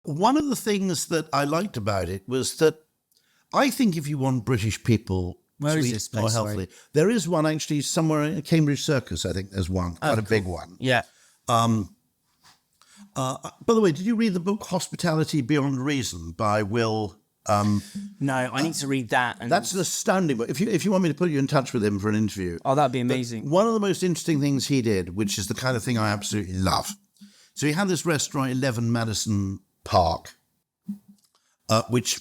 one of the things that I liked about it was that I think if you want British people Where to is eat this place, more healthily, there is one actually somewhere in Cambridge Circus. I think there's one, quite a big one. Yeah. By the way, did you read the book Hospitality Beyond Reason by Will? No, I need to read that. And That's an astounding book. If you want me to put you in touch with him for an interview. Oh, that'd be amazing. One of the most interesting things he did, which is the kind of thing I absolutely love. So he had this restaurant, 11 Madison Park, which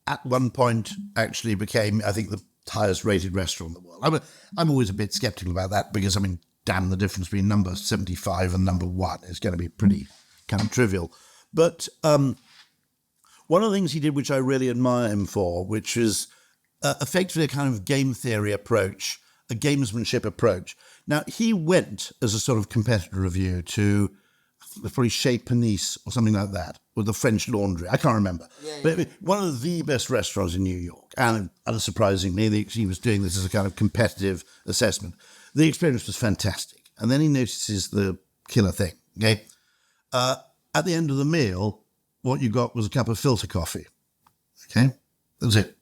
at one point actually became, I think, the highest rated restaurant in the world. I'm always a bit skeptical about that because, I mean, damn, the difference between number 75 and number 1 is going to be pretty kind of trivial. But one of the things he did, which I really admire him for, which is effectively a kind of game theory approach, a gamesmanship approach. Now, he went as a sort of competitor review to, I think it was probably Chez Panisse or something like that, with the French Laundry. I can't remember. But one of the best restaurants in New York. And unsurprisingly, he was doing this as a kind of competitive assessment. The experience was fantastic. And then he notices the killer thing, okay? At the end of the meal, what you got was a cup of filter coffee, okay? That was it.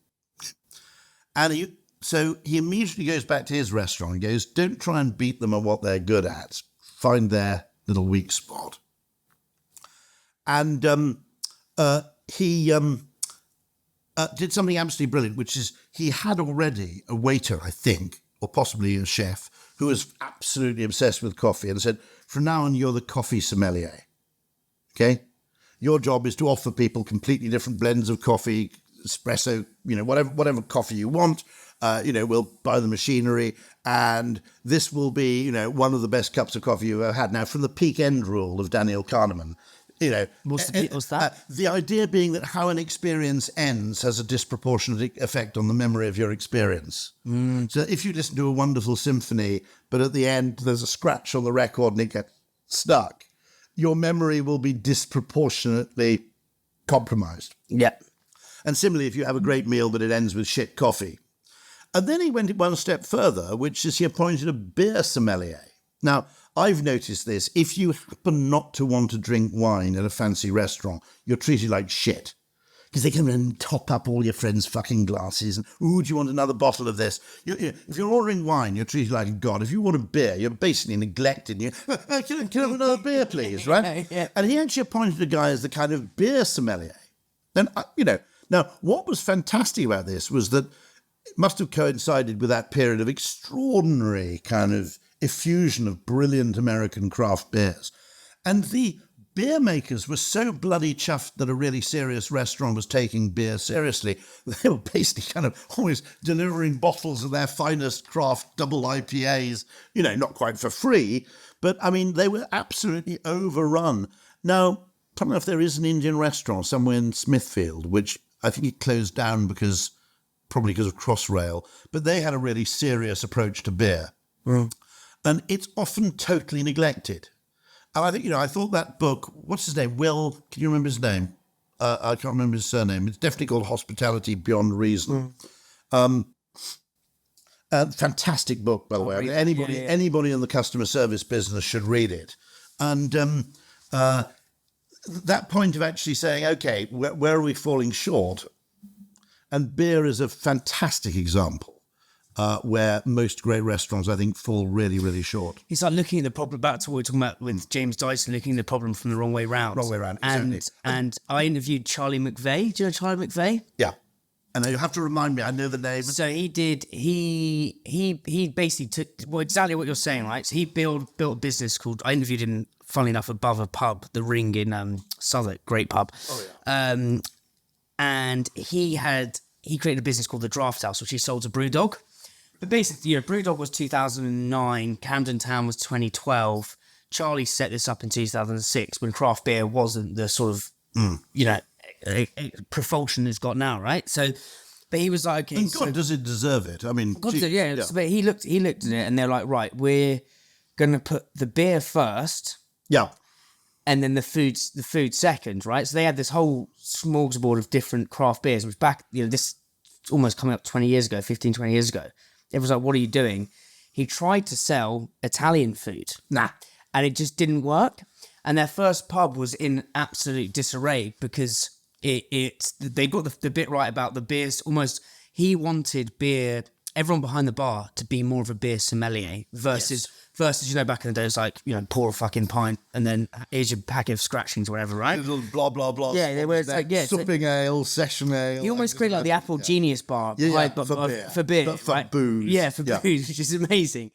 And so he immediately goes back to his restaurant and goes, don't try and beat them at what they're good at. Find their little weak spot. And he did something absolutely brilliant, which is he had already a waiter, I think, or possibly a chef, who was absolutely obsessed with coffee and said, from now on, you're the coffee sommelier, okay? Your job is to offer people completely different blends of coffee, espresso, whatever coffee you want. We'll buy the machinery, and this will be, one of the best cups of coffee you've ever had. Now, from the peak end rule of Daniel Kahneman, what's that? The idea being that how an experience ends has a disproportionate effect on the memory of your experience. So if you listen to a wonderful symphony, but at the end there's a scratch on the record and it gets stuck, your memory will be disproportionately compromised. Yeah. And similarly, if you have a great meal but it ends with shit coffee. And then he went one step further, which is he appointed a beer sommelier. Now, I've noticed this. If you happen not to want to drink wine at a fancy restaurant, you're treated like shit. Because they come in and top up all your friends' fucking glasses. And, ooh, do you want another bottle of this? If you're ordering wine, you're treated like a god. If you want a beer, you're basically neglected. Can I have another beer, please, right? Yeah. And he actually appointed a guy as the kind of beer sommelier. And, now, what was fantastic about this was that it must have coincided with that period of extraordinary kind of effusion of brilliant American craft beers. And the beer makers were so bloody chuffed that a really serious restaurant was taking beer seriously. They were basically kind of always delivering bottles of their finest craft double IPAs, not quite for free, but I mean, they were absolutely overrun. Now, funny enough, there is an Indian restaurant somewhere in Smithfield, which I think it closed down probably because of Crossrail, but they had a really serious approach to beer. And it's often totally neglected. And I think, I thought that book, what's his name? Will, can you remember his name? I can't remember his surname. It's definitely called Hospitality Beyond Reason. Fantastic book, by the way. Anybody in the customer service business should read it. And that point of actually saying, okay, where are we falling short? And beer is a fantastic example. Where most great restaurants, I think, fall really, really short. It's like looking at the problem, back to what we were talking about with James Dyson, looking at the problem from the wrong way round. Wrong way round, exactly. And I interviewed Charlie McVeigh. Do you know Charlie McVeigh? Yeah. And you have to remind me, I know the name. So he basically took, exactly what you're saying, right? So he built a business called, I interviewed him, funnily enough, above a pub, The Ring in Southwark, great pub. Oh, yeah. And he created a business called The Draft House, which he sold to Brewdog. But basically, Brewdog was 2009, Camden Town was 2012. Charlie set this up in 2006 when craft beer wasn't the sort of, propulsion it's got now, right? So, but he was like, okay. And God, does it deserve it? I mean, God, yeah. So, but he looked at it and they're like, right, we're going to put the beer first. Yeah. And then the food second, right? So they had this whole smorgasbord of different craft beers, which back, this almost coming up 20 years ago. Everyone's like, what are you doing? He tried to sell Italian food. And it just didn't work. And their first pub was in absolute disarray because they got the bit right about the beers. Almost, he wanted beer, everyone behind the bar to be more of a beer sommelier versus, back in the day, it's like, pour a fucking pint and then here's your pack of scratchings or whatever, right? Little blah, blah, blah. Yeah, they were like, supping ale, session ale. He almost created like the Apple Genius bar. Yeah, but for beer. For beer, But for right? booze. Yeah, for booze, which is amazing.